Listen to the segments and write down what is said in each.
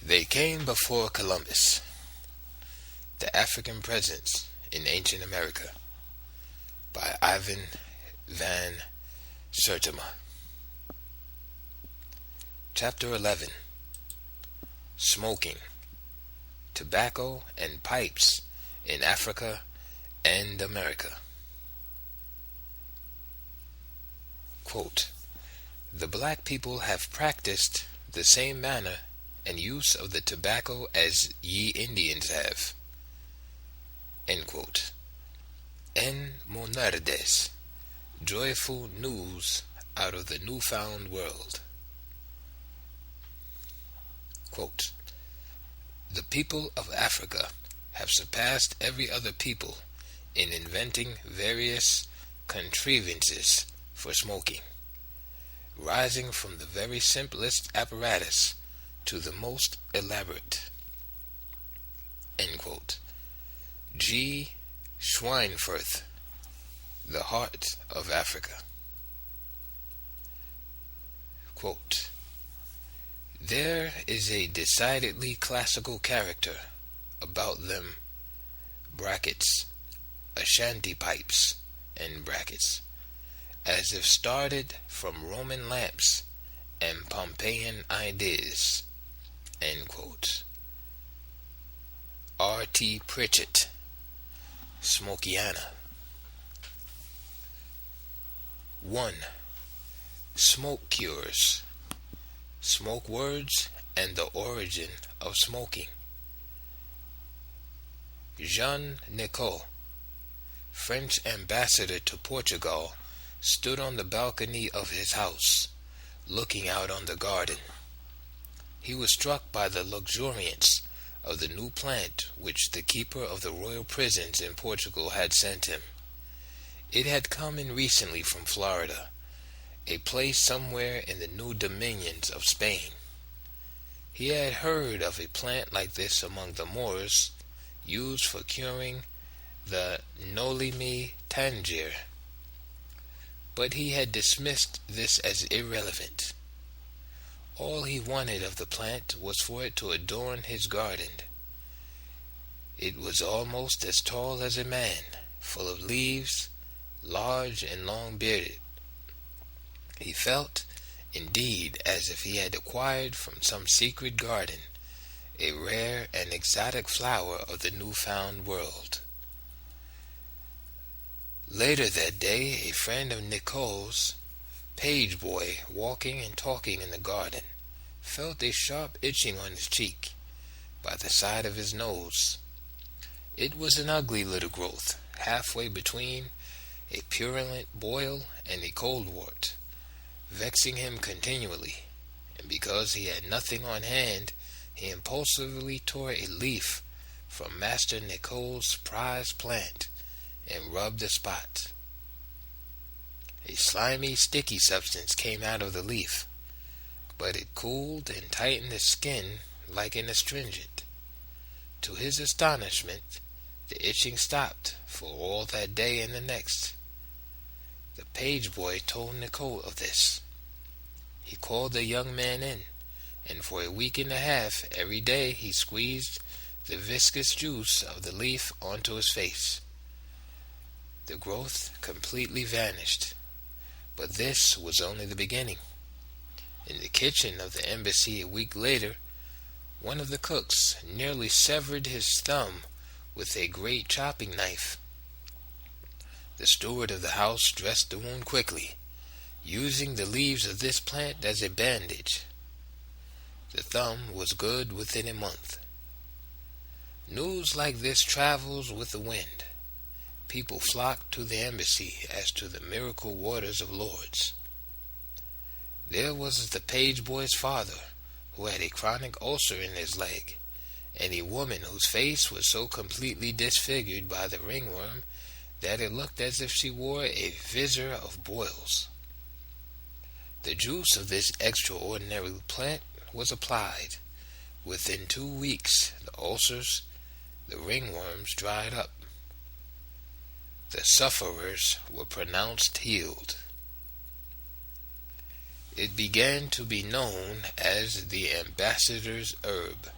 They came before Columbus, the African presence in ancient America, by Ivan van Sertima. Chapter 11. Smoking, Tobacco and Pipes in Africa and America. Quote, "The black people have practiced the same manner and use of the tobacco as ye Indians have." End quote. En Monardes, joyful news out of the newfound world. Quote, "The people of Africa have surpassed every other people in inventing various contrivances for smoking, rising from the very simplest apparatus to the most elaborate." End quote. G. Schweinfurth, The Heart of Africa. Quote, "There is a decidedly classical character about them brackets, Ashanti pipes, end brackets, as if started from Roman lamps and Pompeian ideas." End quote. R. T. Pritchett, Smokiana. 1. Smoke cures, smoke words, and the origin of smoking. Jean Nicot, French ambassador to Portugal, stood on the balcony of his house, looking out on the garden. He was struck by the luxuriance of the new plant which the keeper of the royal prisons in Portugal had sent him. It had come in recently from Florida, a place somewhere in the new dominions of Spain. He had heard of a plant like this among the Moors, used for curing the noli tangere, but he had dismissed this as irrelevant. All he wanted of the plant was for it to adorn his garden. It was almost as tall as a man, full of leaves, large and long-bearded. He felt, indeed, as if he had acquired from some secret garden a rare and exotic flower of the newfound world. Later that day, a friend of Nicot's, page boy, walking and talking in the garden, felt a sharp itching on his cheek, by the side of his nose. It was an ugly little growth, halfway between a purulent boil and a coldwort, vexing him continually, and because he had nothing on hand, he impulsively tore a leaf from Master Nicot's prize plant and rubbed the spot. A slimy, sticky substance came out of the leaf, but it cooled and tightened the skin like an astringent. To his astonishment, the itching stopped for all that day and the next. The page boy told Nicot of this. He called the young man in, and for a week and a half every day he squeezed the viscous juice of the leaf onto his face. The growth completely vanished. But this was only the beginning. In the kitchen of the embassy a week later, one of the cooks nearly severed his thumb with a great chopping knife. The steward of the house dressed the wound quickly, using the leaves of this plant as a bandage. The thumb was good within a month. News like this travels with the wind. People flocked to the embassy as to the miracle waters of Lourdes. There was the page boy's father, who had a chronic ulcer in his leg, and a woman whose face was so completely disfigured by the ringworm that it looked as if she wore a visor of boils. The juice of this extraordinary plant was applied. Within 2 weeks, the ulcers, the ringworms dried up. The sufferers were pronounced healed. It began to be known as the ambassador's herb.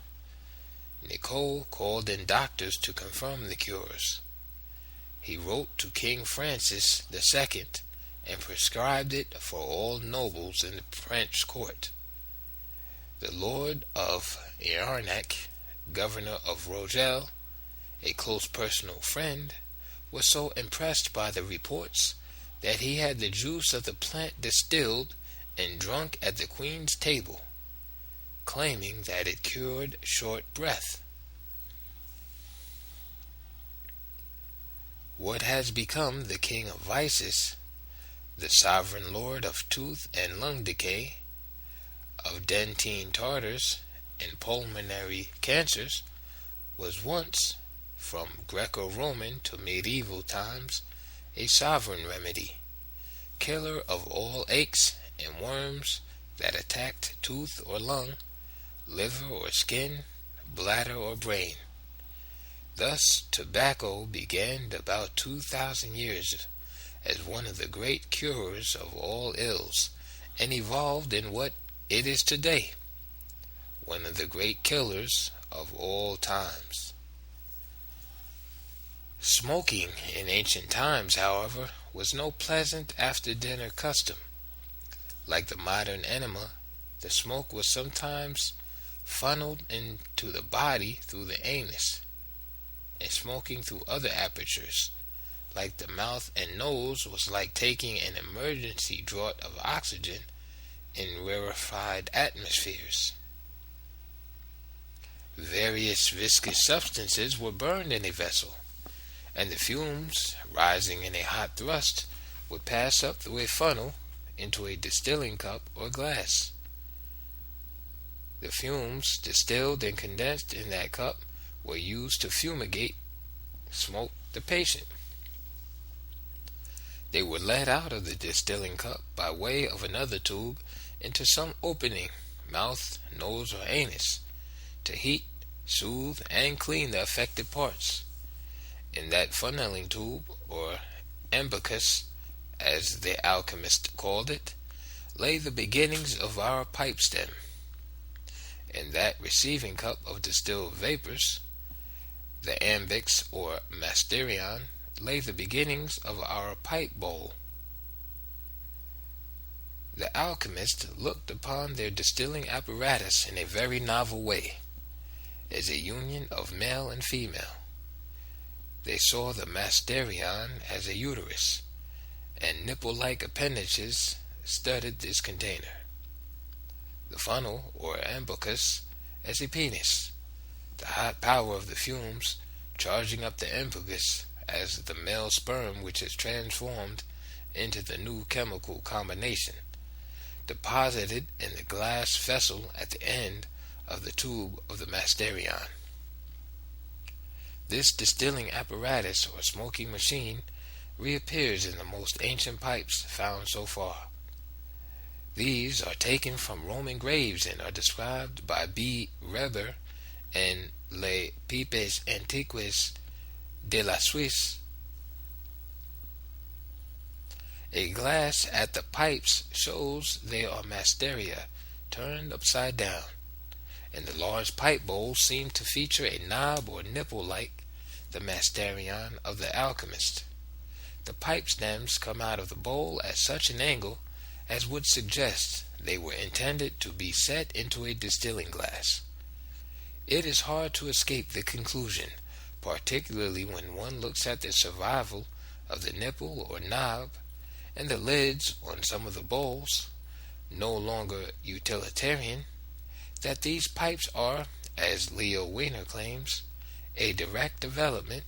Nicole called in doctors to confirm the cures. He wrote to King Francis II and prescribed it for all nobles in the French court. The Lord of Arnac, governor of Rogel, a close personal friend, was so impressed by the reports that he had the juice of the plant distilled and drunk at the queen's table, claiming that it cured short breath. What has become the king of vices, the sovereign lord of tooth and lung decay, of dentine tartars and pulmonary cancers, was once, from Greco-Roman to medieval times, a sovereign remedy, killer of all aches and worms that attacked tooth or lung, liver or skin, bladder or brain. Thus, tobacco began about 2,000 years as one of the great curers of all ills, and evolved in what it is today, one of the great killers of all times. Smoking in ancient times, however, was no pleasant after-dinner custom. Like the modern enema, the smoke was sometimes funneled into the body through the anus, and smoking through other apertures, like the mouth and nose, was like taking an emergency draught of oxygen in rarefied atmospheres. Various viscous substances were burned in a vessel, and the fumes, rising in a hot thrust, would pass up through a funnel into a distilling cup or glass. The fumes, distilled and condensed in that cup, were used to smoke the patient. They were let out of the distilling cup by way of another tube into some opening, mouth, nose, or anus, to heat, soothe, and clean the affected parts. In that funneling tube, or ambicus, as the alchemist called it, lay the beginnings of our pipe stem. In that receiving cup of distilled vapors, the ambix or masterion, lay the beginnings of our pipe bowl. The alchemists looked upon their distilling apparatus in a very novel way, as a union of male and female. They saw the masterion as a uterus, and nipple-like appendages studded this container. The funnel, or ambicus, as a penis, the hot power of the fumes charging up the ambicus as the male sperm which is transformed into the new chemical combination, deposited in the glass vessel at the end of the tube of the masterion. This distilling apparatus or smoking machine reappears in the most ancient pipes found so far. These are taken from Roman graves and are described by B. Reber in Les Pipes Antiques de la Suisse. A glass at the pipes shows they are masteria turned upside down, and the large pipe bowls seem to feature a knob or nipple like the masterion of the alchemist. The pipe stems come out of the bowl at such an angle as would suggest they were intended to be set into a distilling glass. It is hard to escape the conclusion, particularly when one looks at the survival of the nipple or knob and the lids on some of the bowls, no longer utilitarian, that these pipes are, as Leo Wiener claims, a direct development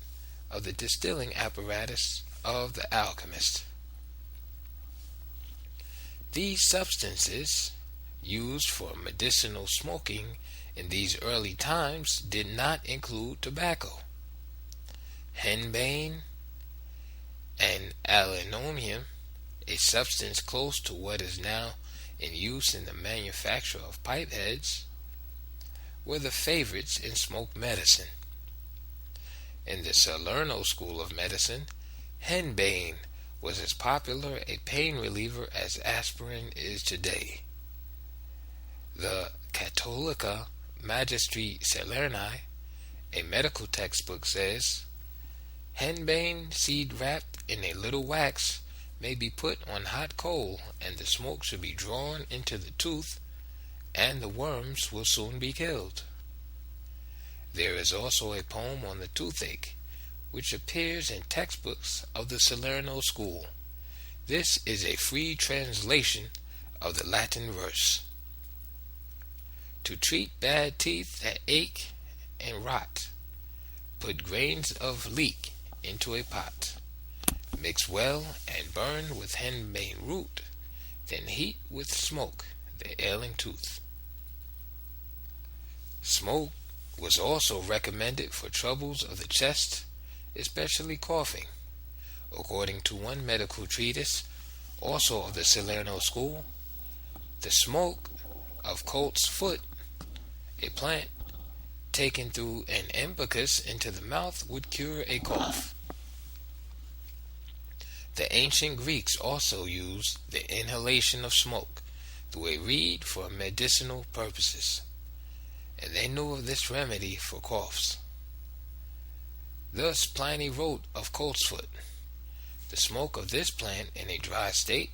of the distilling apparatus of the alchemist. These substances, used for medicinal smoking in these early times, did not include tobacco. Henbane and aluminium, a substance close to what is now in use in the manufacture of pipe heads, were the favorites in smoke medicine. In the Salerno school of medicine, henbane was as popular a pain reliever as aspirin is today. The Catholica Magistri Salerni, a medical textbook, says, henbane seed wrapped in a little wax may be put on hot coal, and the smoke should be drawn into the tooth, and the worms will soon be killed. There is also a poem on the toothache, which appears in textbooks of the Salerno school. This is a free translation of the Latin verse. To treat bad teeth that ache and rot, put grains of leek into a pot. Mix well and burn with henbane root, then heat with smoke the ailing tooth. Smoke was also recommended for troubles of the chest, especially coughing. According to one medical treatise, also of the Salerno school, the smoke of colt's foot, a plant taken through an embicus into the mouth, would cure a cough. The ancient Greeks also used the inhalation of smoke through a reed for medicinal purposes, and they knew of this remedy for coughs. Thus Pliny wrote of coltsfoot, the smoke of this plant in a dry state,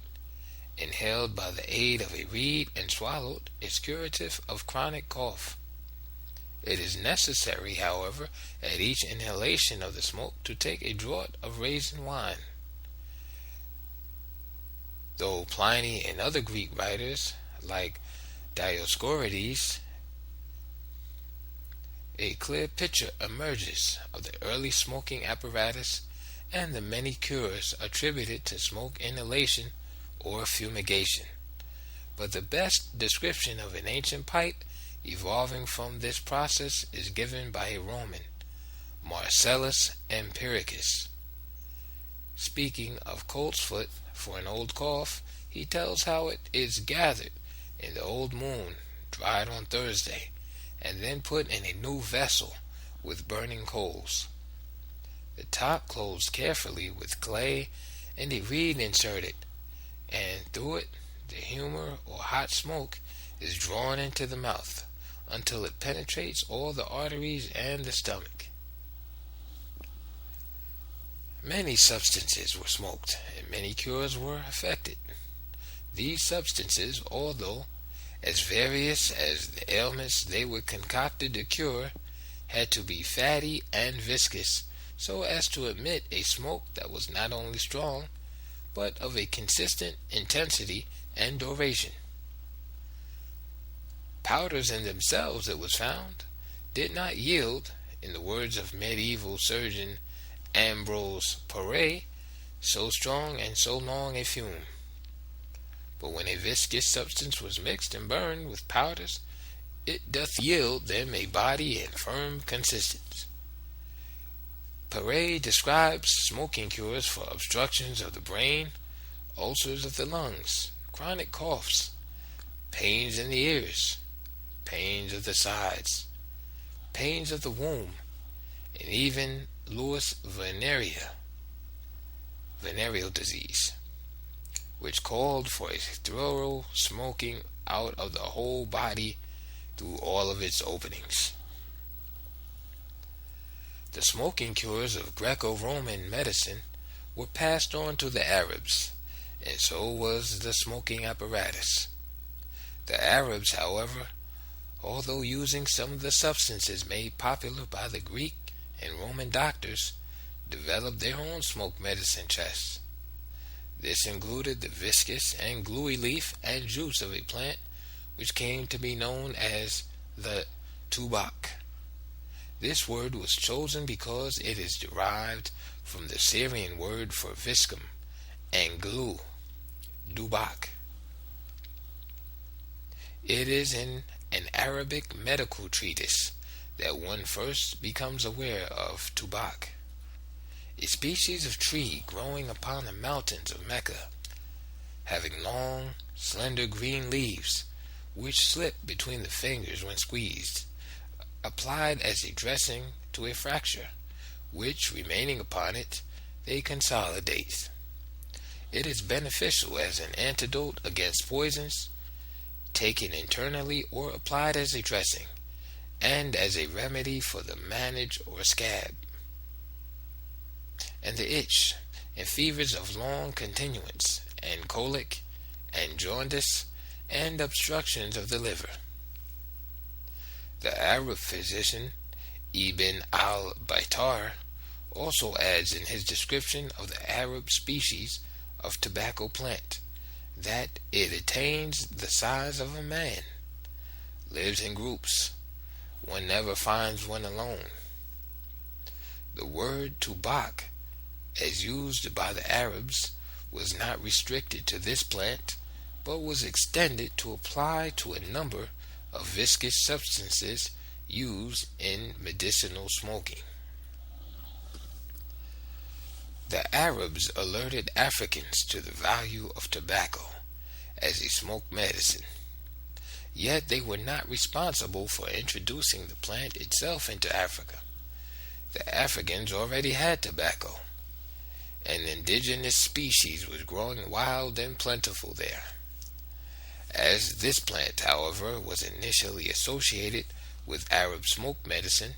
inhaled by the aid of a reed and swallowed, is curative of chronic cough. It is necessary, however, at each inhalation of the smoke to take a draught of raisin wine. Though Pliny and other Greek writers, like Dioscorides, a clear picture emerges of the early smoking apparatus and the many cures attributed to smoke inhalation or fumigation. But the best description of an ancient pipe evolving from this process is given by a Roman, Marcellus Empiricus. Speaking of coltsfoot for an old cough, he tells how it is gathered in the old moon, dried on Thursday, and then put in a new vessel with burning coals. The top closed carefully with clay and a reed inserted, and through it the humor or hot smoke is drawn into the mouth until it penetrates all the arteries and the stomach. Many substances were smoked, and many cures were effected. These substances, although as various as the ailments they were concocted to cure, had to be fatty and viscous, so as to emit a smoke that was not only strong, but of a consistent intensity and duration. Powders in themselves, it was found, did not yield, in the words of medieval surgeon Ambrose Paré, so strong and so long a fume. But when a viscous substance was mixed and burned with powders, it doth yield them a body and firm consistence. Paré describes smoking cures for obstructions of the brain, ulcers of the lungs, chronic coughs, pains in the ears, pains of the sides, pains of the womb, and even Louis venereal disease, which called for a thorough smoking out of the whole body through all of its openings. The smoking cures of Greco-Roman medicine were passed on to the Arabs, and so was the smoking apparatus. The Arabs, however, although using some of the substances made popular by the Greek and Roman doctors, developed their own smoke medicine chests. This included the viscous and gluey leaf and juice of a plant which came to be known as the tubac. This word was chosen because it is derived from the Syrian word for viscum and glue, dubac. It is in an Arabic medical treatise that one first becomes aware of tubac, a species of tree growing upon the mountains of Mecca, having long, slender green leaves, which slip between the fingers when squeezed, applied as a dressing to a fracture, which, remaining upon it, they consolidate. It is beneficial as an antidote against poisons, taken internally or applied as a dressing, and as a remedy for the mange or scab, and the itch, and fevers of long continuance, and colic, and jaundice, and obstructions of the liver. The Arab physician Ibn al-Baitar also adds in his description of the Arab species of tobacco plant that it attains the size of a man, lives in groups, one never finds one alone. The word tubak, as used by the Arabs, was not restricted to this plant, but was extended to apply to a number of viscous substances used in medicinal smoking. The Arabs alerted Africans to the value of tobacco as a smoke medicine, yet they were not responsible for introducing the plant itself into Africa. The Africans already had tobacco. An indigenous species was growing wild and plentiful there. As this plant, however, was initially associated with Arab smoke medicine,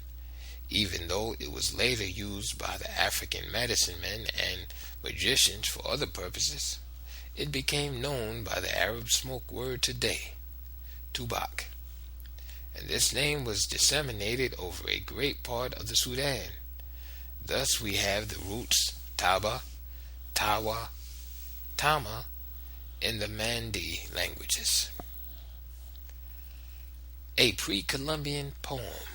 even though it was later used by the African medicine men and magicians for other purposes, it became known by the Arab smoke word today, tubak, and this name was disseminated over a great part of the Sudan. Thus we have the roots taba, tawa, tama in the Mandi languages. A pre-Columbian poem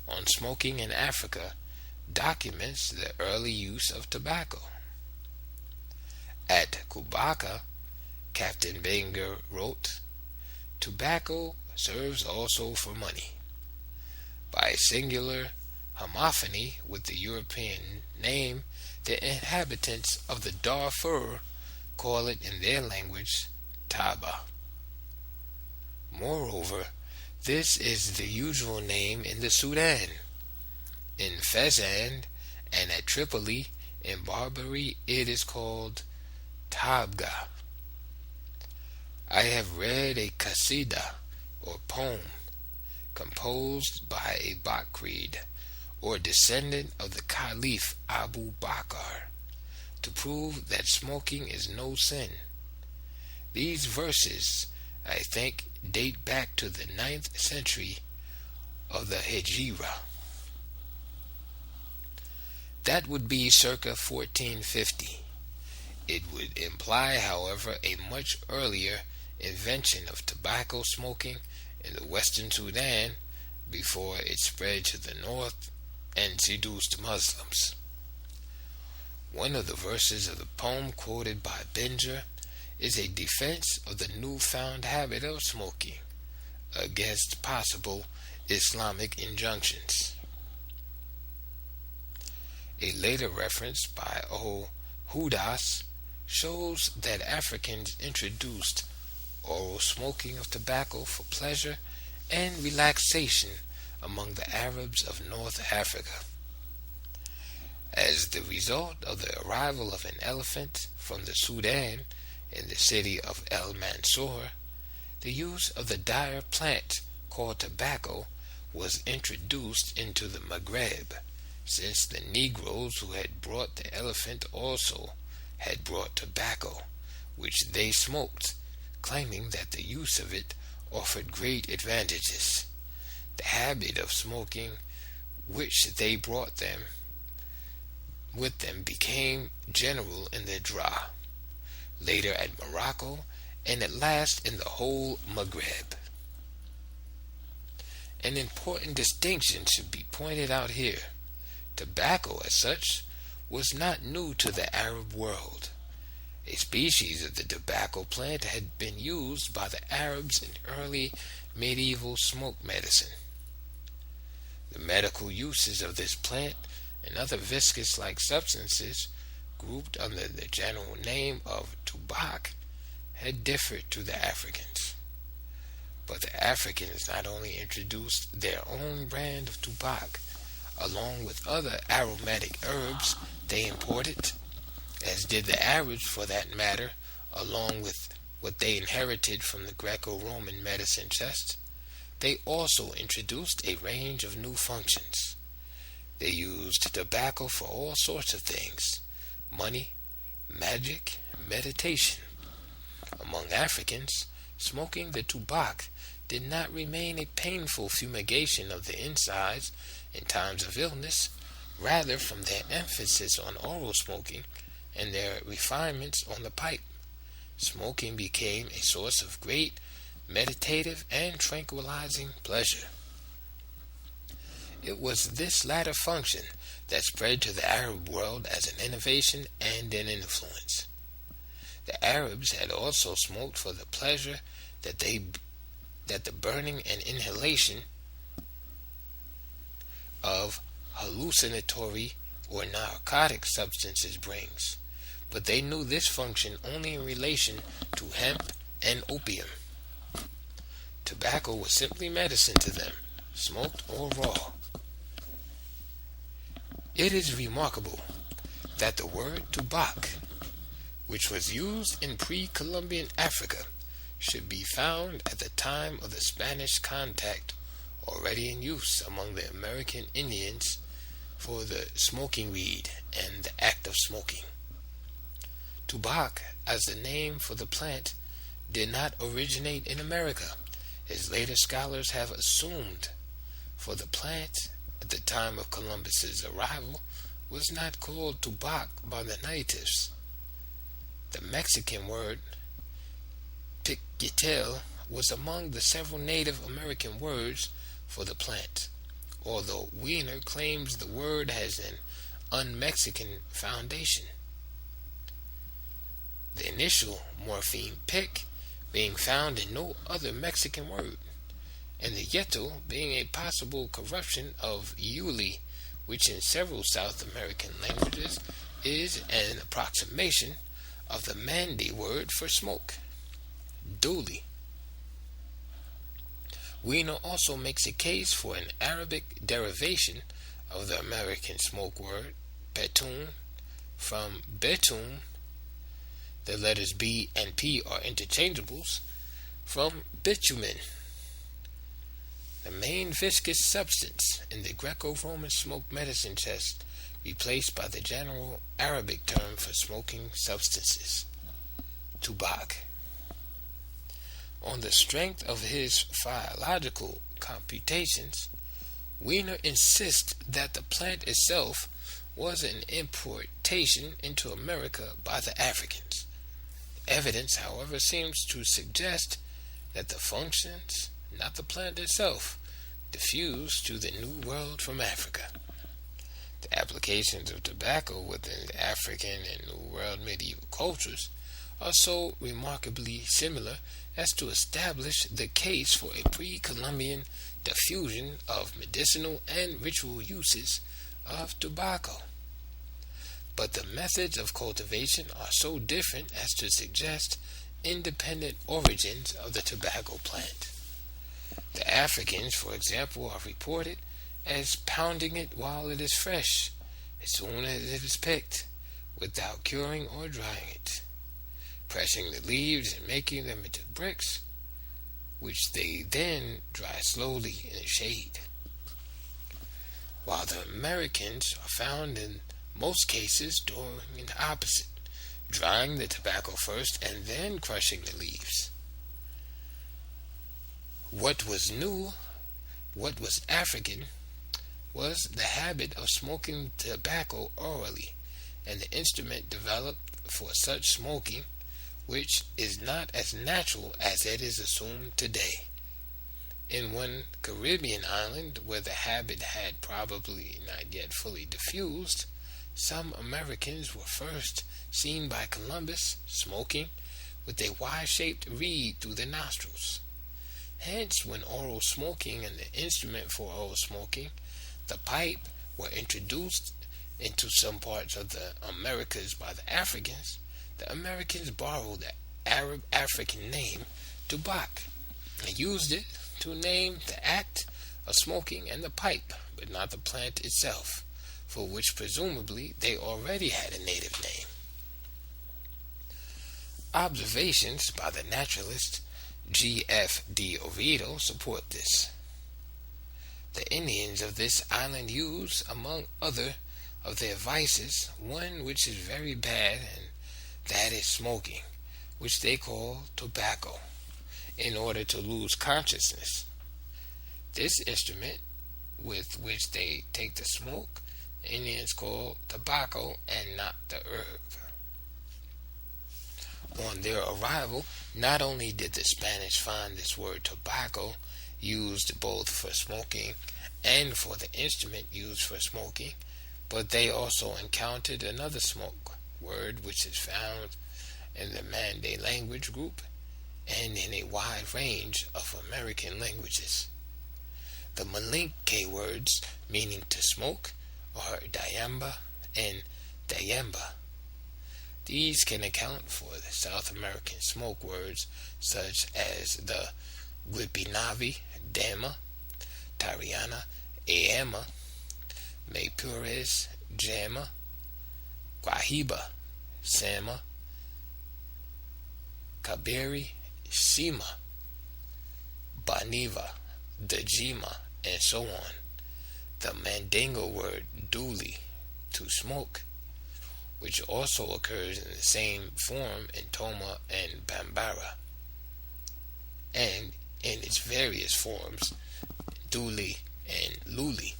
on smoking in Africa documents the early use of tobacco. At Kubaka, Captain Banger wrote, "Tobacco serves also for money." By singular homophony with the European name, the inhabitants of the Darfur call it in their language taba. Moreover, this is the usual name in the Sudan, in Fezzan, and at Tripoli in Barbary it is called tabga. I have read a qasida, or poem, composed by a Bakrid, or descendant of the Caliph Abu Bakr, to prove that smoking is no sin. These verses, I think, date back to the 9th century of the Hijra. That would be circa 1450. It would imply, however, a much earlier invention of tobacco smoking in the western Sudan before it spread to the north and seduced Muslims. One of the verses of the poem quoted by Benjer is a defense of the newfound habit of smoking against possible Islamic injunctions. A later reference by O. Hudas shows that Africans introduced oral smoking of tobacco for pleasure and relaxation among the Arabs of North Africa. As the result of the arrival of an elephant from the Sudan in the city of El Mansour, the use of the dire plant called tobacco was introduced into the Maghreb, since the Negroes who had brought the elephant also had brought tobacco, which they smoked, claiming that the use of it offered great advantages. The habit of smoking which they brought with them became general in the Dra, later at Morocco, and at last in the whole Maghreb. An important distinction should be pointed out here. Tobacco, as such, was not new to the Arab world. A species of the tobacco plant had been used by the Arabs in early medieval smoke medicine. The medical uses of this plant and other viscous-like substances, grouped under the general name of tubak, had differed to the Africans. But the Africans not only introduced their own brand of tubak, along with other aromatic herbs they imported, as did the Arabs for that matter, along with what they inherited from the Greco-Roman medicine chest. They also introduced a range of new functions. They used tobacco for all sorts of things: money, magic, meditation. Among Africans, smoking the tubac did not remain a painful fumigation of the insides in times of illness. Rather, from their emphasis on oral smoking and their refinements on the pipe, smoking became a source of great meditative and tranquilizing pleasure. It was this latter function that spread to the Arab world as an innovation and an influence. The Arabs had also smoked for the pleasure that the burning and inhalation of hallucinatory or narcotic substances brings, but they knew this function only in relation to hemp and opium. Tobacco was simply medicine to them, smoked or raw. It is remarkable that the word tubac, which was used in pre-Columbian Africa, should be found at the time of the Spanish contact already in use among the American Indians for the smoking reed and the act of smoking. Tubac, as the name for the plant, did not originate in America, as later scholars have assumed, for the plant at the time of Columbus's arrival was not called tubac by the natives. The Mexican word piquetel was among the several Native American words for the plant, although Wiener claims the word has an un-Mexican foundation. The initial morpheme pic being found in no other Mexican word, and the yetel being a possible corruption of yuli, which in several South American languages is an approximation of the Mandi word for smoke, duli. Wiener also makes a case for an Arabic derivation of the American smoke word, betun, from betun. The letters B and P are interchangeables, from bitumen. The main viscous substance in the Greco-Roman smoke medicine chest, replaced by the general Arabic term for smoking substances, tubac. On the strength of his philological computations, Wiener insists that the plant itself was an importation into America by the Africans. Evidence, however, seems to suggest that the functions, not the plant itself, diffused to the New World from Africa. The applications of tobacco within the African and New World medieval cultures are so remarkably similar as to establish the case for a pre-Columbian diffusion of medicinal and ritual uses of tobacco. But the methods of cultivation are so different as to suggest independent origins of the tobacco plant. The Africans, for example, are reported as pounding it while it is fresh, as soon as it is picked, without curing or drying it, pressing the leaves and making them into bricks, which they then dry slowly in the shade. While the Americans are found in most cases doing the opposite, drying the tobacco first and then crushing the leaves. What was new, what was African, was the habit of smoking tobacco orally, and the instrument developed for such smoking, which is not as natural as it is assumed today. In one Caribbean island where the habit had probably not yet fully diffused, some Americans were first seen by Columbus smoking with a Y-shaped reed through the nostrils. Hence, when oral smoking and the instrument for oral smoking, the pipe, were introduced into some parts of the Americas by the Africans, the Americans borrowed the Arab-African name tubac and used it to name the act of smoking and the pipe, but not the plant itself, for which presumably they already had a native name. Observations by the naturalist G.F.D. Oviedo support this. The Indians of this island use, among other of their vices, one which is very bad, and that is smoking, which they call tobacco, in order to lose consciousness. This instrument with which they take the smoke, the Indians call tobacco and not the herb. On their arrival, not only did the Spanish find this word tobacco used both for smoking and for the instrument used for smoking, but they also encountered another smoke word which is found in the Mande language group and in a wide range of American languages. The Malinke words meaning to smoke are diamba and dayamba. These can account for the South American smoke words such as the Guipinavi, Dema, Tariana, Eema, Maypures, Jama, Guahiba, Sama, Kabiri, Sima, Baniva, Dajima, and so on. The Mandingo word duli, to smoke, which also occurs in the same form in Toma and Bambara, and in its various forms, duli and luli.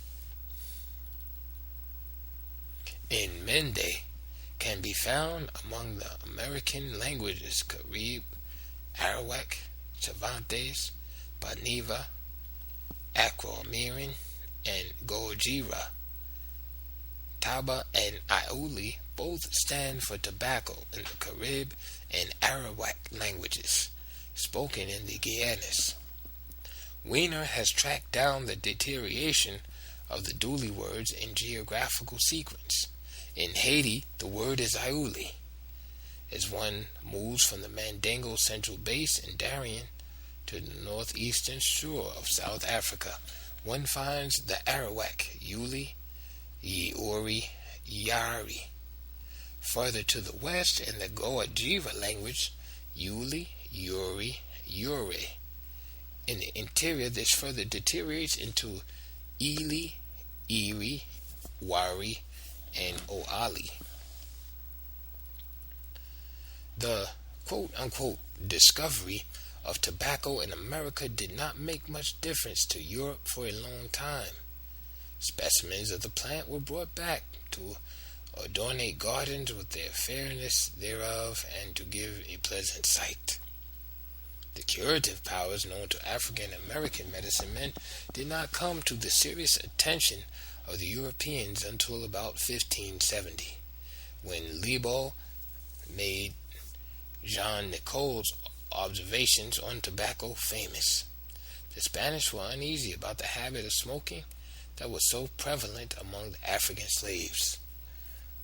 In Mende can be found among the American languages Carib, Arawak, Cervantes, Baniva, Aquamiran, and Gojira. Taba and Iuli both stand for tobacco in the Carib and Arawak languages, spoken in the Guianas. Wiener has tracked down the deterioration of the Duli words in geographical sequence. In Haiti, the word is Iuli. As one moves from the Mandingo central base in Darien to the northeastern shore of South Africa, one finds the Arawak, Yuli, Yiori, Yari. Further to the west, in the Goa-Jiva language, Yuli, Yuri, Yure. In the interior, this further deteriorates into Ili, Iri, Wari, and Oali. The quote-unquote discovery of tobacco in America did not make much difference to Europe for a long time. Specimens of the plant were brought back to adornate gardens with their fairness thereof and to give a pleasant sight. The curative powers known to African American medicine men did not come to the serious attention of the Europeans until about 1570, when Liebel made Jean Nicole's observations on tobacco famous. The Spanish were uneasy about the habit of smoking that was so prevalent among the African slaves.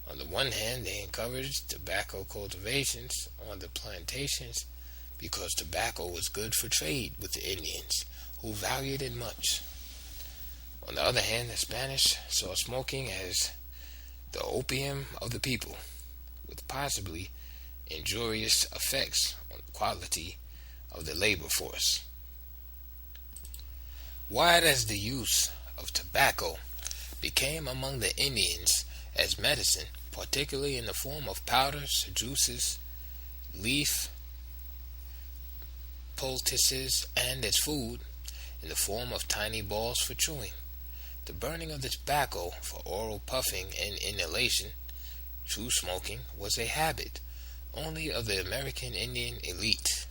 On the one hand, they encouraged tobacco cultivations on the plantations because tobacco was good for trade with the Indians, who valued it much. On the other hand, the Spanish saw smoking as the opium of the people, with possibly injurious effects on the quality of the labor force. Wide as the use of tobacco became among the Indians as medicine, particularly in the form of powders, juices, leaf poultices, and as food, in the form of tiny balls for chewing. The burning of the tobacco for oral puffing and inhalation, true smoking, was a habit only of the American Indian elite,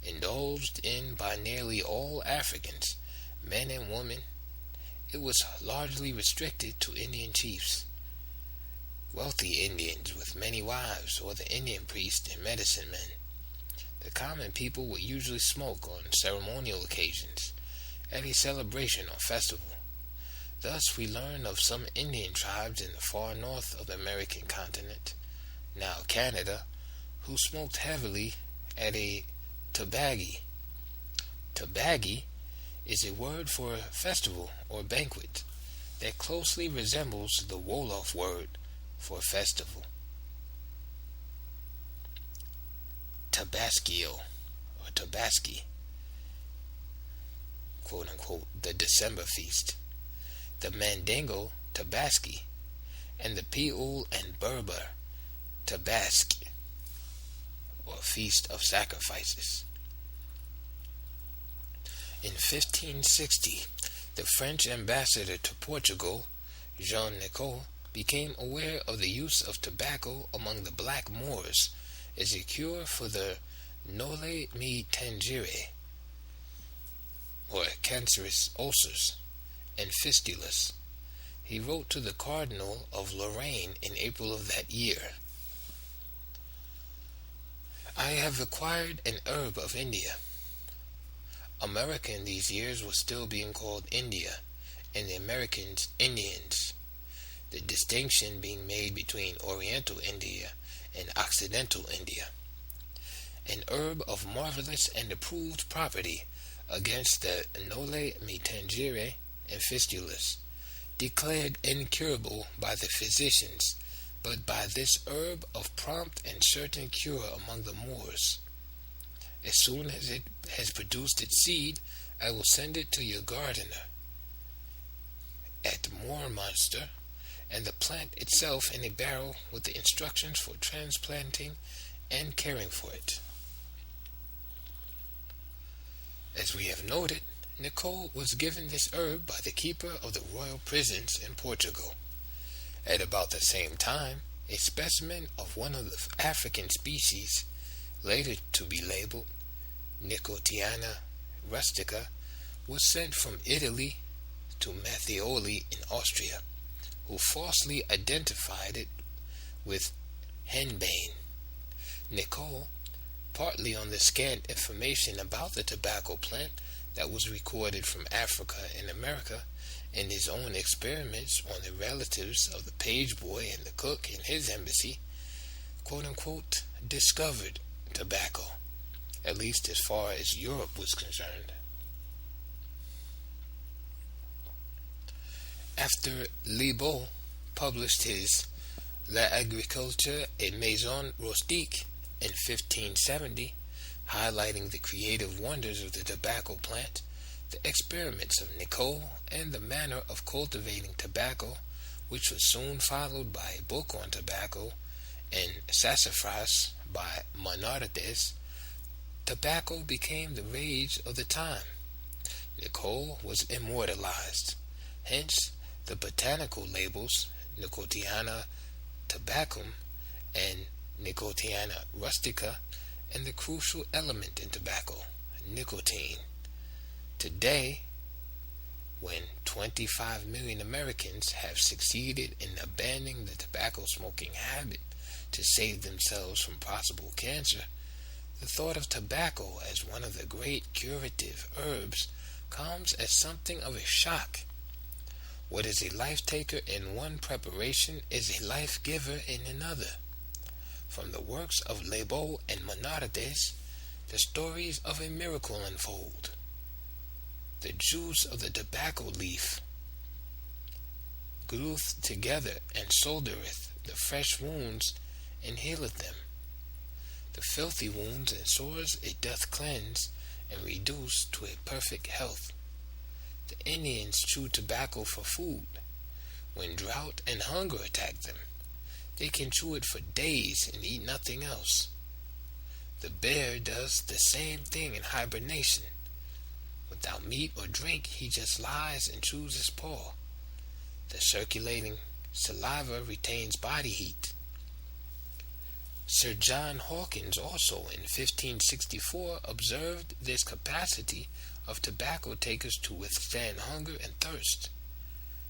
indulged in by nearly all Africans, men and women. It was largely restricted to Indian chiefs, wealthy Indians with many wives, or the Indian priests and medicine men. The common people would usually smoke on ceremonial occasions, at a celebration or festival. Thus we learn of some Indian tribes in the far north of the American continent, now Canada, who smoked heavily at a tabagi. Tabagi is a word for festival or banquet that closely resembles the Wolof word for festival. Tabasco or Tabaski, quote unquote, the December feast, the Mandingo Tabaski, and the Piul and Berber Tabask, or Feast of Sacrifices. In 1560, the French ambassador to Portugal, Jean Nicot, became aware of the use of tobacco among the black Moors as a cure for the nole me tangere, or cancerous ulcers, and fistulas. He wrote to the Cardinal of Lorraine in April of that year, "I have acquired an herb of India." America in these years was still being called India, and the Americans Indians, the distinction being made between Oriental India and Occidental India. An herb of marvelous and approved property against the nole me tangere and fistulas, declared incurable by the physicians, but by this herb of prompt and certain cure among the Moors. As soon as it has produced its seed, I will send it to your gardener at Moormonster, and the plant itself in a barrel with the instructions for transplanting and caring for it. As we have noted, Nicole was given this herb by the keeper of the royal prisons in Portugal. At about the same time, a specimen of one of the African species, later to be labeled Nicotiana rustica, was sent from Italy to Mattioli in Austria, who falsely identified it with henbane. Nicole, partly on the scant information about the tobacco plant that was recorded from Africa and America, and his own experiments on the relatives of the page boy and the cook in his embassy, quote unquote, discovered tobacco, at least as far as Europe was concerned. After Libaud published his L'Agriculture et Maison Rustique in 1570, highlighting the creative wonders of the tobacco plant, the experiments of Nicole, and the manner of cultivating tobacco, which was soon followed by a book on tobacco and sassafras by Monartes, tobacco became the rage of the time. Nicole was immortalized. Hence, the botanical labels Nicotiana tabacum and Nicotiana rustica, and the crucial element in tobacco, nicotine. Today, when 25 million Americans have succeeded in abandoning the tobacco smoking habit to save themselves from possible cancer, the thought of tobacco as one of the great curative herbs comes as something of a shock. What is a life taker in one preparation is a life giver in another. From the works of Libaud and Monartes, the stories of a miracle unfold. The juice of the tobacco leaf glueth together and soldereth the fresh wounds and healeth them. The filthy wounds and sores it doth cleanse and reduce to a perfect health. The Indians chew tobacco for food. When drought and hunger attack them, they can chew it for days and eat nothing else. The bear does the same thing in hibernation. Without meat or drink, he just lies and chews his paw. The circulating saliva retains body heat. Sir John Hawkins also in 1564 observed this capacity of tobacco takers to withstand hunger and thirst.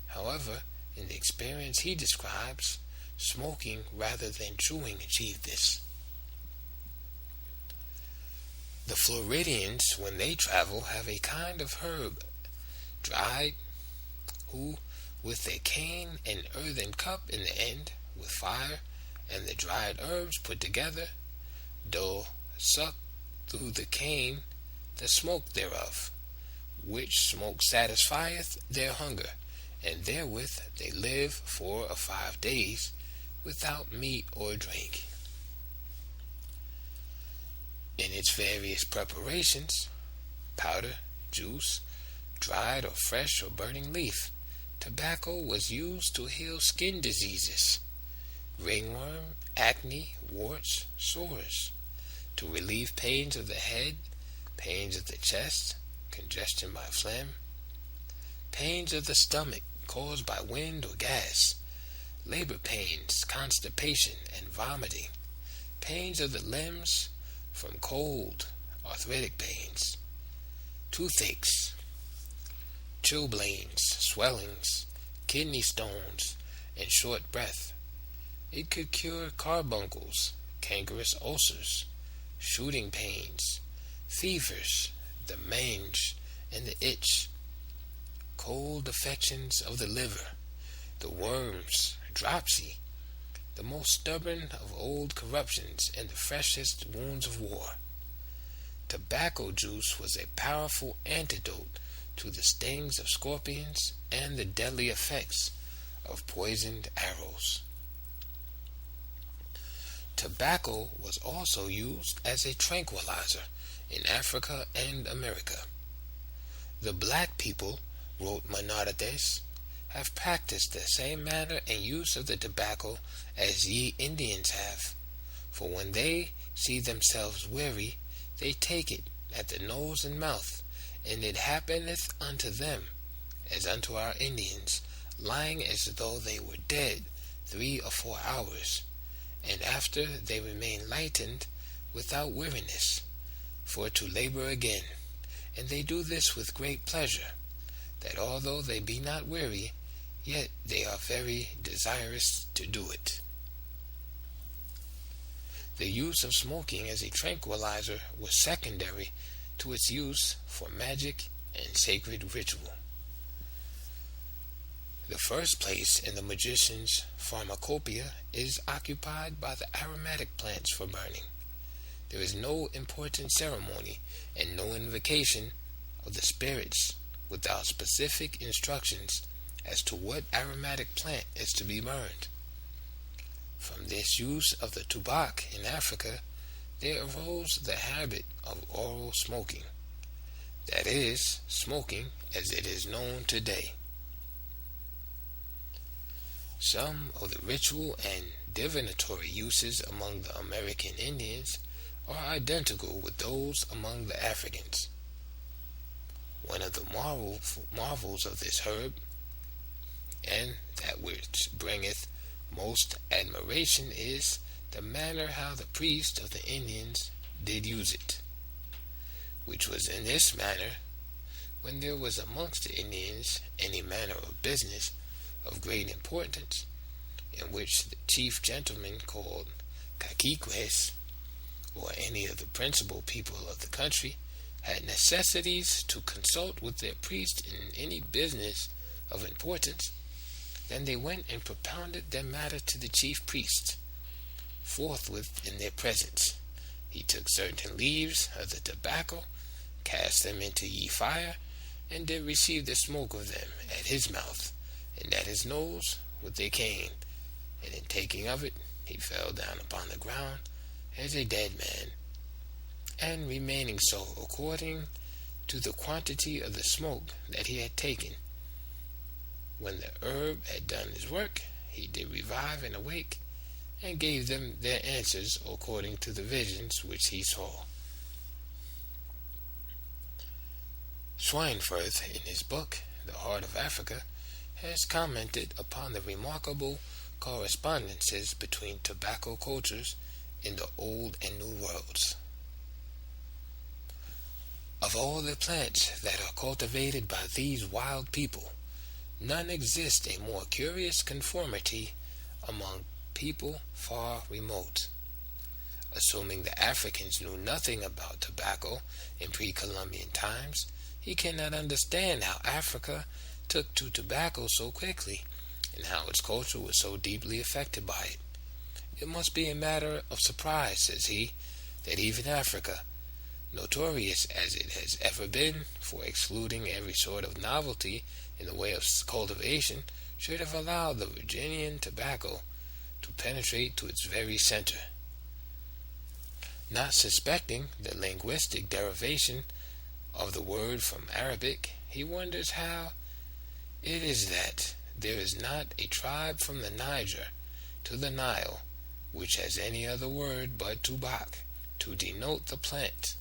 However, in the experience he describes, smoking rather than chewing achieved this. The Floridians, when they travel, have a kind of herb, dried, who, with a cane and earthen cup in the end, with fire, and the dried herbs put together, do suck through the cane the smoke thereof, which smoke satisfieth their hunger, and therewith they live 4 or 5 days without meat or drink. In its various preparations, powder, juice, dried or fresh or burning leaf, tobacco was used to heal skin diseases, ringworm, acne, warts, sores, to relieve pains of the head, pains of the chest, congestion by phlegm, pains of the stomach caused by wind or gas, labor pains, constipation, and vomiting, pains of the limbs from cold, arthritic pains, toothaches, chilblains, swellings, kidney stones, and short breath. It could cure carbuncles, cankerous ulcers, shooting pains, fevers, the mange and the itch, cold affections of the liver, the worms, dropsy, the most stubborn of old corruptions, and the freshest wounds of war. Tobacco juice was a powerful antidote to the stings of scorpions and the deadly effects of poisoned arrows. Tobacco was also used as a tranquilizer in Africa and America. The black people, wrote Monartes, have practiced the same manner and use of the tobacco as ye Indians have. For when they see themselves weary, they take it at the nose and mouth, and it happeneth unto them, as unto our Indians, lying as though they were dead 3 or 4 hours, and after they remain lightened without weariness, for to labor again. And they do this with great pleasure, that although they be not weary, yet they are very desirous to do it. The use of smoking as a tranquilizer was secondary to its use for magic and sacred ritual. The first place in the magician's pharmacopoeia is occupied by the aromatic plants for burning. There is no important ceremony and no invocation of the spirits without specific instructions as to what aromatic plant is to be burned. From this use of the tobacco in Africa, there arose the habit of oral smoking, that is, smoking as it is known today. Some of the ritual and divinatory uses among the American Indians are identical with those among the Africans. One of the marvels of this herb, and that which bringeth most admiration, is the manner how the priests of the Indians did use it, which was in this manner: when there was amongst the Indians any manner of business of great importance, in which the chief gentleman called caciques, or any of the principal people of the country, had necessities to consult with their priest in any business of importance, then they went and propounded their matter to the chief priest, forthwith in their presence. He took certain leaves of the tobacco, cast them into ye fire, and did receive the smoke of them at his mouth, and at his nose with a cane, and in taking of it he fell down upon the ground as a dead man, and remaining so according to the quantity of the smoke that he had taken. When the herb had done his work, he did revive and awake, and gave them their answers according to the visions which he saw. Schweinfurth, in his book, The Heart of Africa, has commented upon the remarkable correspondences between tobacco cultures in the Old and New Worlds. Of all the plants that are cultivated by these wild people, none exists a more curious conformity among people far remote. Assuming the Africans knew nothing about tobacco in pre-Columbian times, he cannot understand how Africa took to tobacco so quickly, and how its culture was so deeply affected by it. It must be a matter of surprise, says he, that even Africa, notorious as it has ever been for excluding every sort of novelty in the way of cultivation, should have allowed the Virginian tobacco to penetrate to its very center. Not suspecting the linguistic derivation of the word from Arabic, he wonders how it is that there is not a tribe from the Niger to the Nile which has any other word but tubak to denote the plant,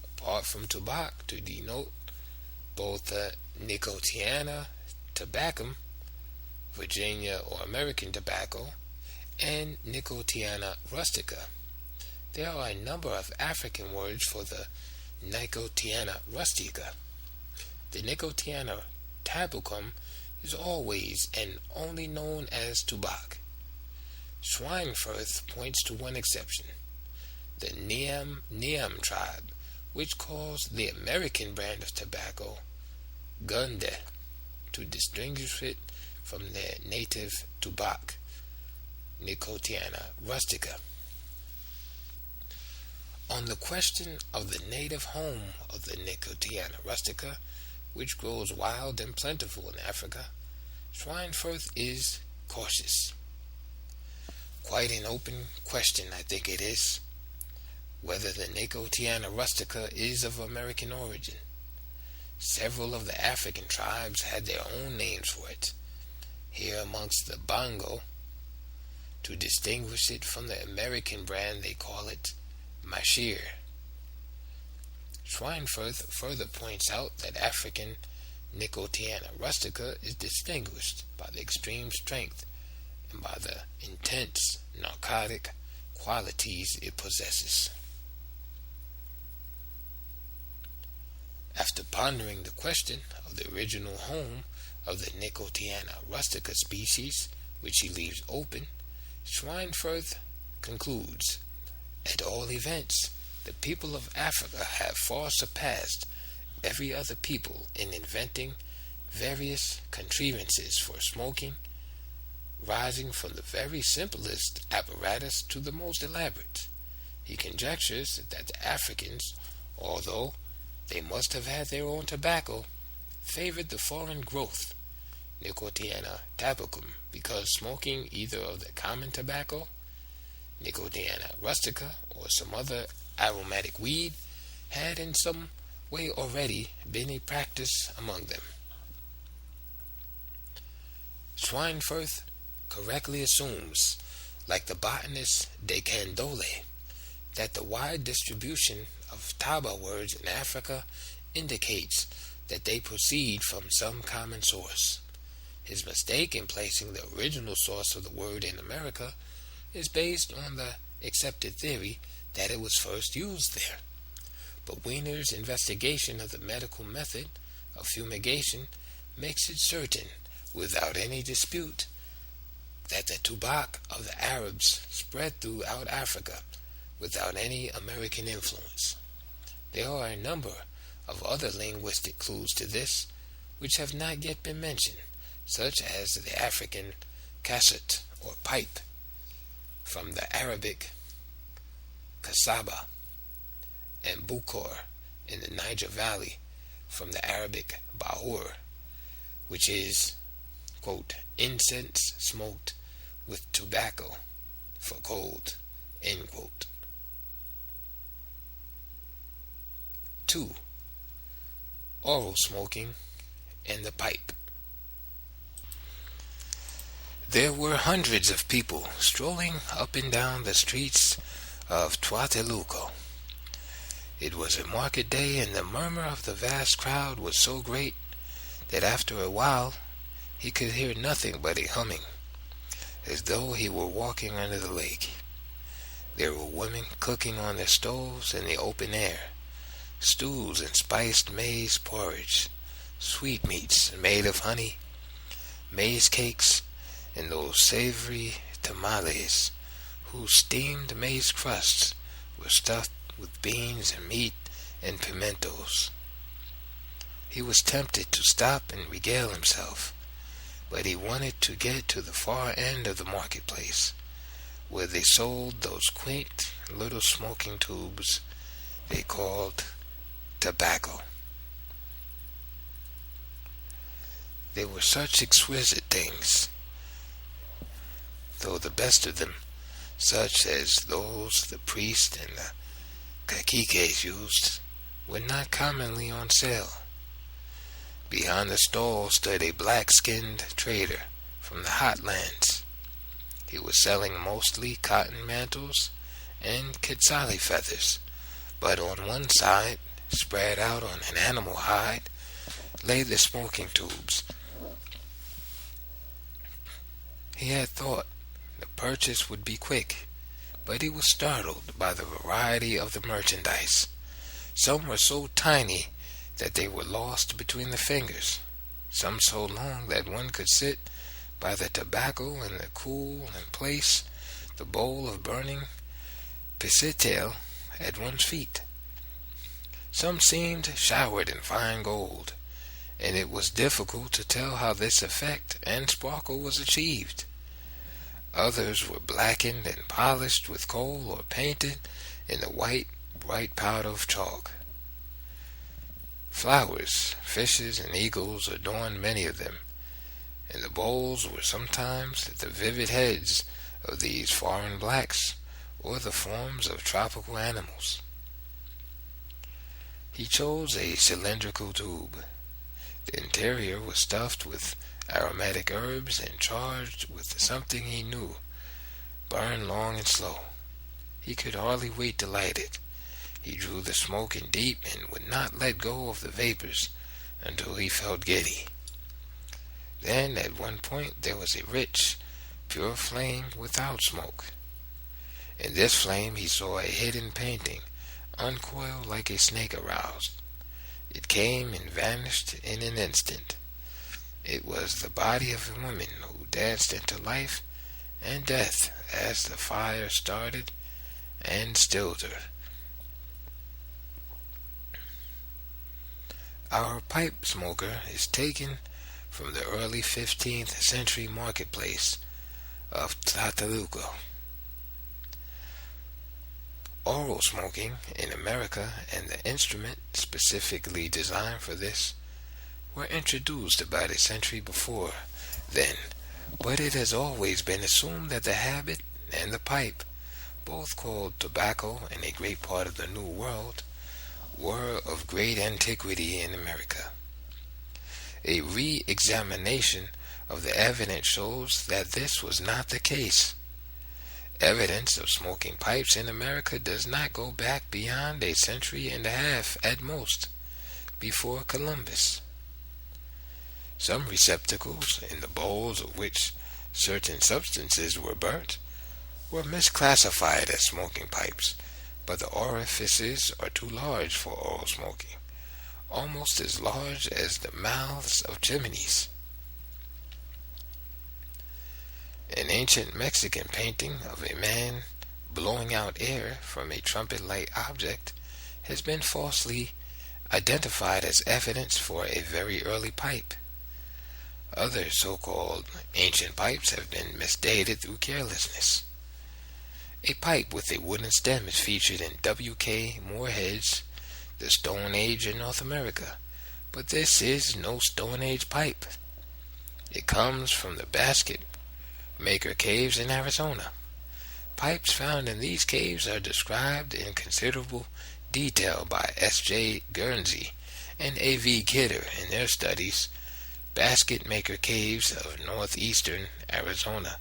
apart from tobacco to denote both the Nicotiana tabacum, Virginia or American tobacco, and Nicotiana rustica. There are a number of African words for the Nicotiana rustica. The Nicotiana tabacum is always and only known as tobacco. Schweinfurth points to one exception, the Niam tribe, which calls the American brand of tobacco Gunde to distinguish it from their native tobacco, Nicotiana rustica. On the question of the native home of the Nicotiana rustica, which grows wild and plentiful in Africa, Schweinfurth is cautious. Quite an open question, I think it is, whether the Nicotiana rustica is of American origin. Several of the African tribes had their own names for it. Here amongst the Bongo, to distinguish it from the American brand, they call it Mashir. Schweinfurth further points out that African Nicotiana rustica is distinguished by the extreme strength and by the intense narcotic qualities it possesses. After pondering the question of the original home of the Nicotiana rustica species, which he leaves open, Schweinfurth concludes, at all events, the people of Africa have far surpassed every other people in inventing various contrivances for smoking, rising from the very simplest apparatus to the most elaborate. He conjectures that the Africans, although they must have had their own tobacco, favored the foreign growth, Nicotiana tabacum, because smoking either of the common tobacco, Nicotiana rustica, or some other aromatic weed had in some way already been a practice among them. Schweinfurth correctly assumes, like the botanist de Candolle, that the wide distribution of Taba words in Africa indicates that they proceed from some common source. His mistake in placing the original source of the word in America is based on the accepted theory that it was first used there. But Wiener's investigation of the medical method of fumigation makes it certain, without any dispute, that the tobacco of the Arabs spread throughout Africa without any American influence. There are a number of other linguistic clues to this which have not yet been mentioned, such as the African cassette or pipe, from the Arabic kasaba, and bukor in the Niger Valley from the Arabic bahur, which is, quote, incense smoked with tobacco for cold, end quote. 2. Oral smoking and the pipe. There were hundreds of people strolling up and down the streets of Tlatelolco. It was a market day, and the murmur of the vast crowd was so great that after a while he could hear nothing but a humming, as though he were walking under the lake. There were women cooking on their stoves in the open air, stews and spiced maize porridge, sweetmeats made of honey, maize cakes, and those savory tamales whose steamed maize crusts were stuffed with beans and meat and pimentos. He was tempted to stop and regale himself, but he wanted to get to the far end of the marketplace, where they sold those quaint little smoking tubes they called tobacco. They were such exquisite things, though the best of them, such as those the priest and the caciques used were not commonly on sale. Behind the stall stood a black-skinned trader from the hot lands. He was selling mostly cotton mantles and quetzali feathers, but on one side, spread out on an animal hide, lay the smoking tubes. He had thought the purchase would be quick, but he was startled by the variety of the merchandise. Some were so tiny that they were lost between the fingers, some so long that one could sit by the tobacco in the cool and place the bowl of burning pistil at one's feet. Some seemed showered in fine gold, and it was difficult to tell how this effect and sparkle was achieved. Others were blackened and polished with coal or painted in the white, bright powder of chalk. Flowers, fishes, and eagles adorned many of them, and the bowls were sometimes the vivid heads of these foreign blacks or the forms of tropical animals. He chose a cylindrical tube. The interior was stuffed with aromatic herbs and charged with something he knew burned long and slow. He could hardly wait to light it. He drew the smoke in deep and would not let go of the vapors until he felt giddy. Then at one point there was a rich, pure flame without smoke. In this flame he saw a hidden painting, uncoiled like a snake aroused. It came and vanished in an instant. It was the body of a woman who danced into life and death as the fire started and stilled her. Our pipe smoker is taken from the early 15th century marketplace of Tlatelolco. Oral smoking in America and the instrument specifically designed for this were introduced about a century before then, but it has always been assumed that the habit and the pipe, both called tobacco in a great part of the New World, were of great antiquity in America. A re-examination of the evidence shows that this was not the case. Evidence of smoking pipes in America does not go back beyond a century and a half at most, before Columbus. Some receptacles in the bowls of which certain substances were burnt were misclassified as smoking pipes, but the orifices are too large for oral smoking, almost as large as the mouths of chimneys. An ancient Mexican painting of a man blowing out air from a trumpet-like object has been falsely identified as evidence for a very early pipe. Other so-called ancient pipes have been misdated through carelessness. A pipe with a wooden stem is featured in W.K. Moorhead's The Stone Age in North America, but this is no Stone Age pipe. It comes from the basket maker caves in Arizona. Pipes found in these caves are described in considerable detail by S.J. Guernsey and A.V. Kidder in their studies, Basket Maker Caves of Northeastern Arizona,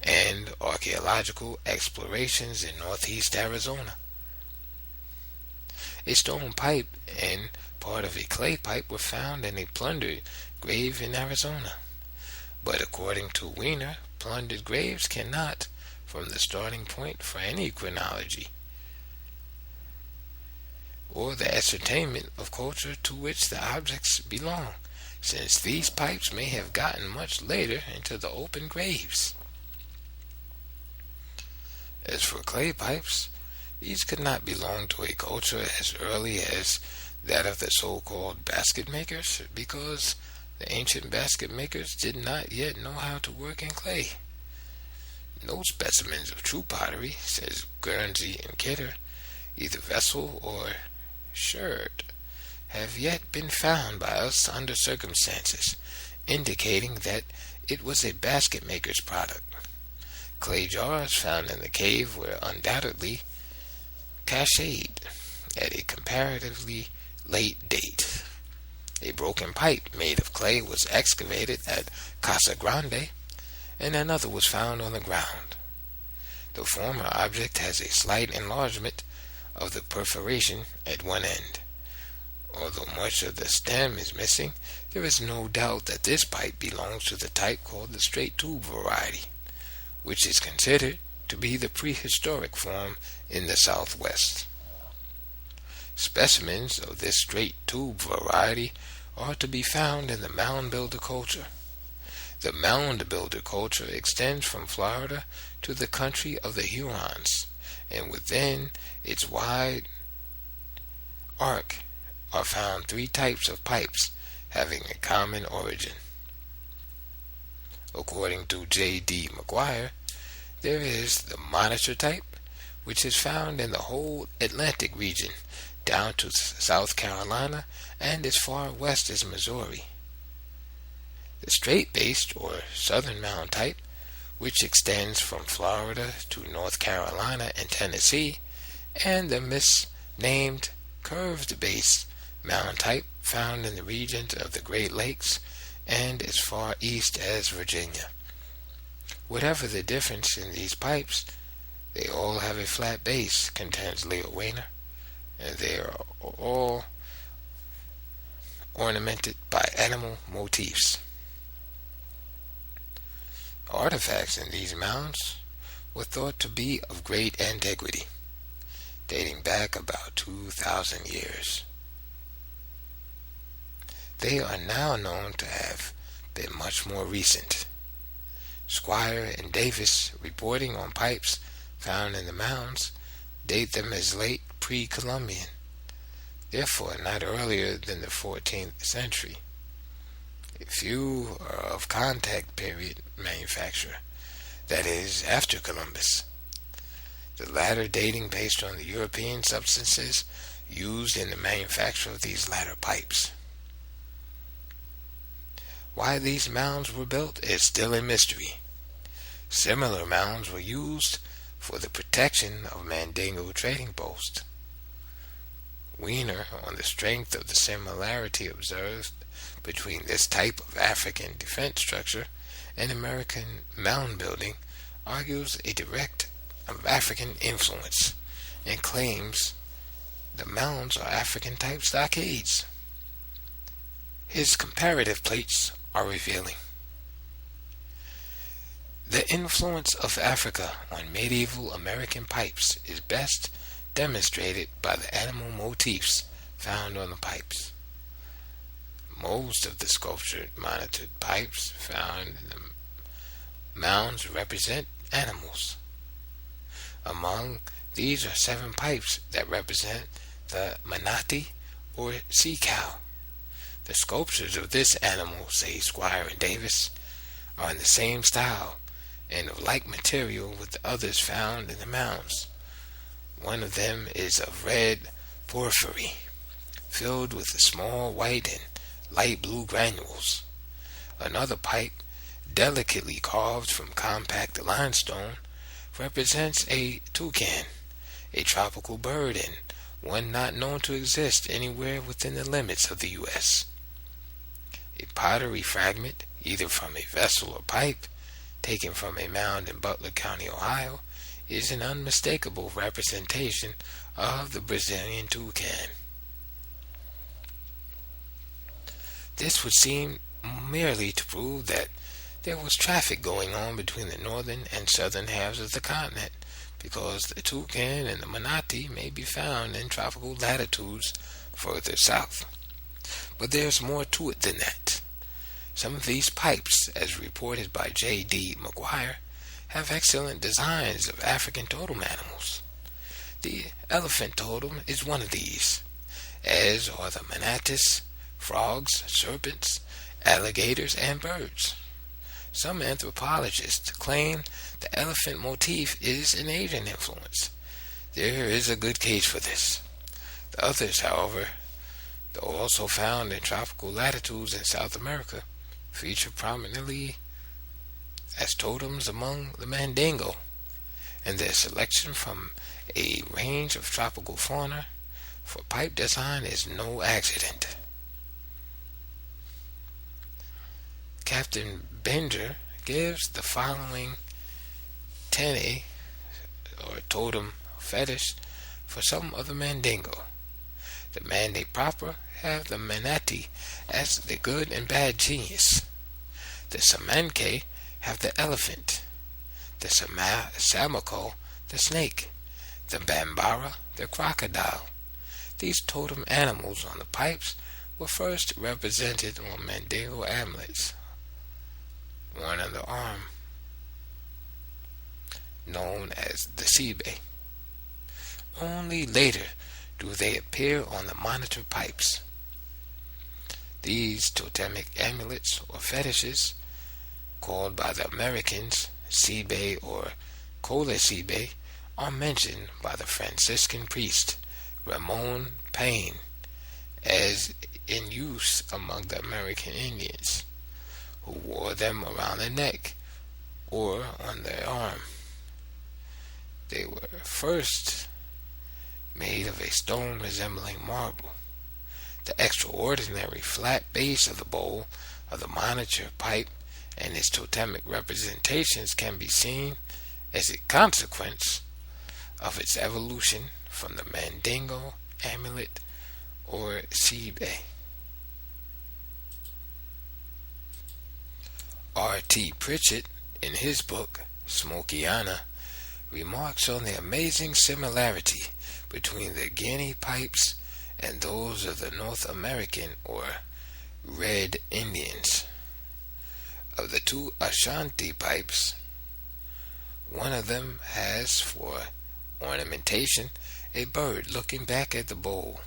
and Archaeological Explorations in Northeast Arizona. A stone pipe and part of a clay pipe were found in a plundered grave in Arizona. But according to Wiener, plundered graves cannot from the starting point for any chronology, or the ascertainment of culture to which the objects belong, since these pipes may have gotten much later into the open graves. As for clay pipes, these could not belong to a culture as early as that of the so-called basket makers, because the ancient basket makers did not yet know how to work in clay. No specimens of true pottery, says Guernsey and Kidder, either vessel or sherd, have yet been found by us under circumstances indicating that it was a basket maker's product. Clay jars found in the cave were undoubtedly cached at a comparatively late date. A broken pipe made of clay was excavated at Casa Grande, and another was found on the ground. The former object has a slight enlargement of the perforation at one end. Although much of the stem is missing, there is no doubt that this pipe belongs to the type called the straight tube variety, which is considered to be the prehistoric form in the Southwest. Specimens of this straight tube variety are to be found in the mound builder culture. The mound builder culture extends from Florida to the country of the Hurons, and within its wide arc are found three types of pipes having a common origin. According to J.D. McGuire, there is the monitor type, which is found in the whole Atlantic region down to South Carolina and as far west as Missouri. The straight-based or southern mound type, which extends from Florida to North Carolina and Tennessee, and the misnamed curved-based mound type found in the regions of the Great Lakes and as far east as Virginia. Whatever the difference in these pipes, they all have a flat base, contends Leo Weiner, and they are all ornamented by animal motifs. Artifacts in these mounds were thought to be of great antiquity, dating back about 2,000 years. They are now known to have been much more recent. Squire and Davis, reporting on pipes found in the mounds, date them as late pre-Columbian, therefore not earlier than the 14th century. A few are of contact period manufacture, that is, after Columbus, the latter dating based on the European substances used in the manufacture of these latter pipes. Why these mounds were built is still a mystery. Similar mounds were used for the protection of Mandingo trading posts. Weiner, on the strength of the similarity observed between this type of African defense structure and American mound building, argues a direct African influence and claims the mounds are African-type stockades. His comparative plates are revealing. The influence of Africa on medieval American pipes is best demonstrated by the animal motifs found on the pipes. Most of the sculptured monitored pipes found in the mounds represent animals. Among these are 7 pipes that represent the manatee or sea cow. The sculptures of this animal, say Squire and Davis, are in the same style and of like material with the others found in the mounds. One of them is of red porphyry, filled with small white and light blue granules. Another pipe, delicately carved from compact limestone, represents a toucan, a tropical bird and one not known to exist anywhere within the limits of the U.S. A pottery fragment, either from a vessel or pipe, taken from a mound in Butler County, Ohio, is an unmistakable representation of the Brazilian toucan. This would seem merely to prove that there was traffic going on between the northern and southern halves of the continent, because the toucan and the manatee may be found in tropical latitudes further south. But there's more to it than that. Some of these pipes, as reported by J.D. McGuire, have excellent designs of African totem animals. The elephant totem is one of these, as are the manatis, frogs, serpents, alligators, and birds. Some anthropologists claim the elephant motif is an Asian influence. There is a good case for this. The others, however, though also found in tropical latitudes in South America, feature prominently as totems among the Mandingo, and their selection from a range of tropical fauna for pipe design is no accident. Captain Bender gives the following tene, or totem fetish, for some of the Mandingo. The Mande proper have the Manati as the good and bad genius. The Samanke have the elephant. The Samako, the snake. The Bambara, the crocodile. These totem animals on the pipes were first represented on Mandingo amulets worn on the arm, known as the Sibe. Only later do they appear on the monitor pipes. These totemic amulets or fetishes, called by the Americans Sibe or Kole Sibe, are mentioned by the Franciscan priest Ramon Payne as in use among the American Indians, who wore them around their neck or on their arm. They were first made of a stone resembling marble. The extraordinary flat base of the bowl of the miniature pipe and its totemic representations can be seen as a consequence of its evolution from the Mandingo amulet or Sibe. R.T. Pritchett, in his book Smokiana, remarks on the amazing similarity between the Guinea pipes and those of the North American or Red Indians. Of the two Ashanti pipes, one of them has for ornamentation a bird looking back at the bowl.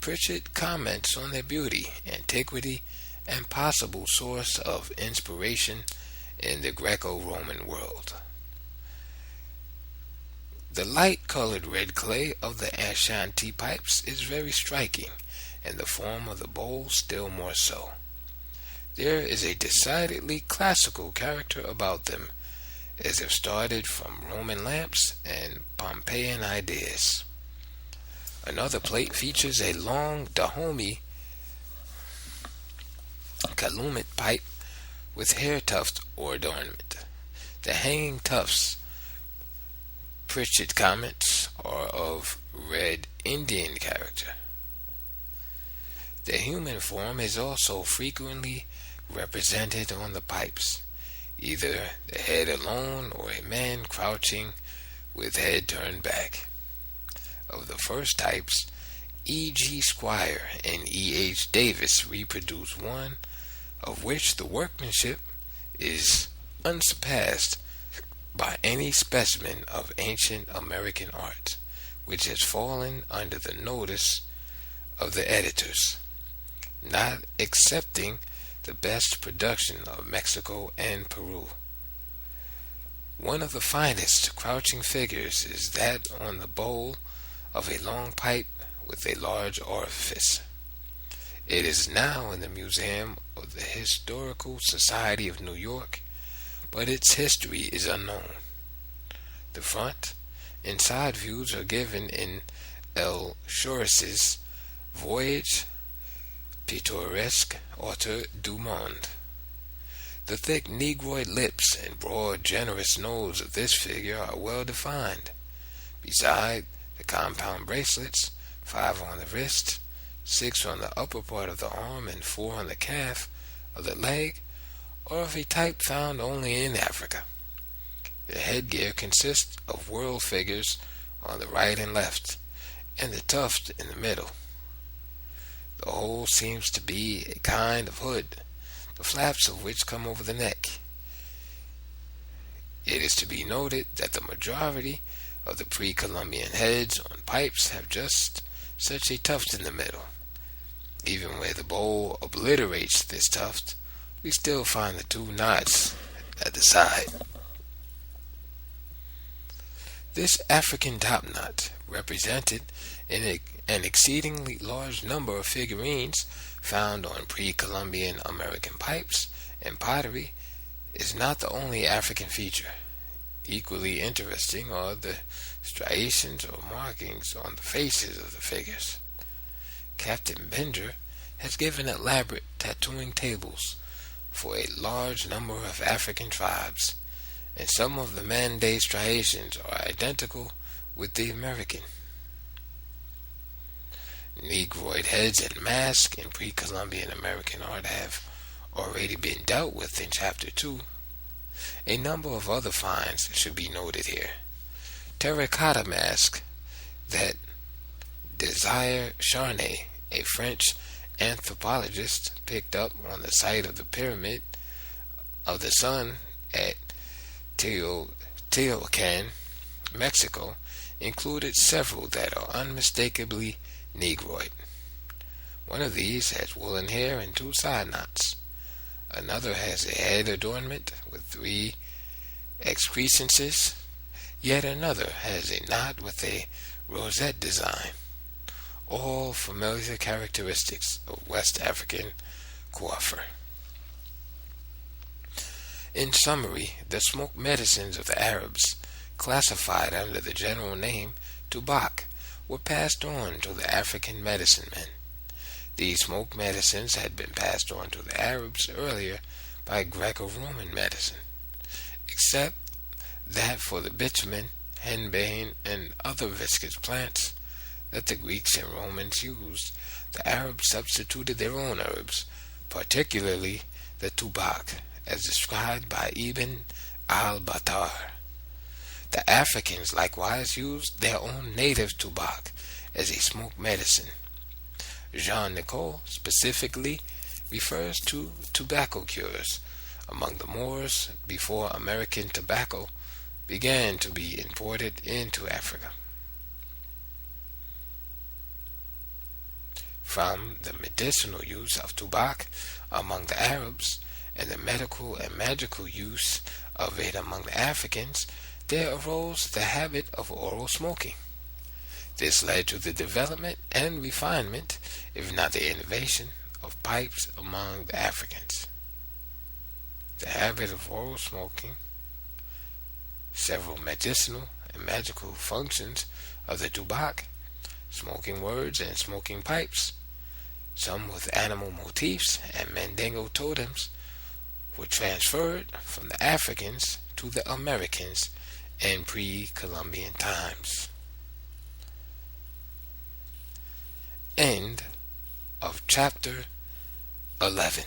Pritchett comments on their beauty, antiquity, and possible source of inspiration in the Greco-Roman world. The light-colored red clay of the Ashanti pipes is very striking, and the form of the bowl still more so. There is a decidedly classical character about them, as if started from Roman lamps and Pompeian ideas. Another plate features a long Dahomey calumet pipe with hair tuft or adornment. The hanging tufts, Pritchett comments, are of Red Indian character. The human form is also frequently represented on the pipes, either the head alone or a man crouching with head turned back. Of the first types, E.G. Squire and E.H. Davis reproduce one of which the workmanship is unsurpassed by any specimen of ancient American art, which has fallen under the notice of the editors, not excepting the best production of Mexico and Peru. One of the finest crouching figures is that on the bowl of a long pipe with a large orifice. It is now in the Museum of the Historical Society of New York, but its history is unknown. The front and side views are given in L. Chouris's Voyage Pittoresque Auteur du Monde. The thick negroid lips and broad, generous nose of this figure are well defined. Beside the compound bracelets, 5 on the wrist, 6 on the upper part of the arm, and 4 on the calf of the leg, are of a type found only in Africa. The headgear consists of whorl figures on the right and left, and the tuft in the middle. The whole seems to be a kind of hood, the flaps of which come over the neck. It is to be noted that the majority of the pre-Columbian heads on pipes have just such a tuft in the middle. Even where the bowl obliterates this tuft, we still find the 2 knots at the side. This African top knot, represented in an exceedingly large number of figurines found on pre-Columbian American pipes and pottery, is not the only African feature. Equally interesting are the striations or markings on the faces of the figures. Captain Bender has given elaborate tattooing tables for a large number of African tribes, and some of the man-day striations are identical with the American. Negroid heads and masks in pre-Columbian American art have already been dealt with in Chapter 2. A number of other finds should be noted here. Terracotta mask that Desire Charnay, a French anthropologist, picked up on the site of the Pyramid of the Sun at Teotihuacan, Mexico, included several that are unmistakably Negroid. One of these has woolen hair and 2 side knots. Another has a head adornment with 3 excrescences. Yet another has a knot with a rosette design. All familiar characteristics of West African coiffure. In summary, the smoke medicines of the Arabs, classified under the general name Tubak, were passed on to the African medicine men. These smoke medicines had been passed on to the Arabs earlier by Greco-Roman medicine, except that for the bitumen, henbane, and other viscous plants that the Greeks and Romans used, the Arabs substituted their own herbs, particularly the tubak, as described by Ibn al-Battar. The Africans likewise used their own native tubak as a smoke medicine. Jean Nicole specifically refers to tobacco cures among the Moors before American tobacco began to be imported into Africa. From the medicinal use of tobacco among the Arabs and the medical and magical use of it among the Africans, there arose the habit of oral smoking. This led to the development and refinement, if not the innovation, of pipes among the Africans. The habit of oral smoking, several medicinal and magical functions of the tobacco, smoking words and smoking pipes, some with animal motifs and Mandingo totems, were transferred from the Africans to the Americans in pre-Columbian times. End of chapter 11.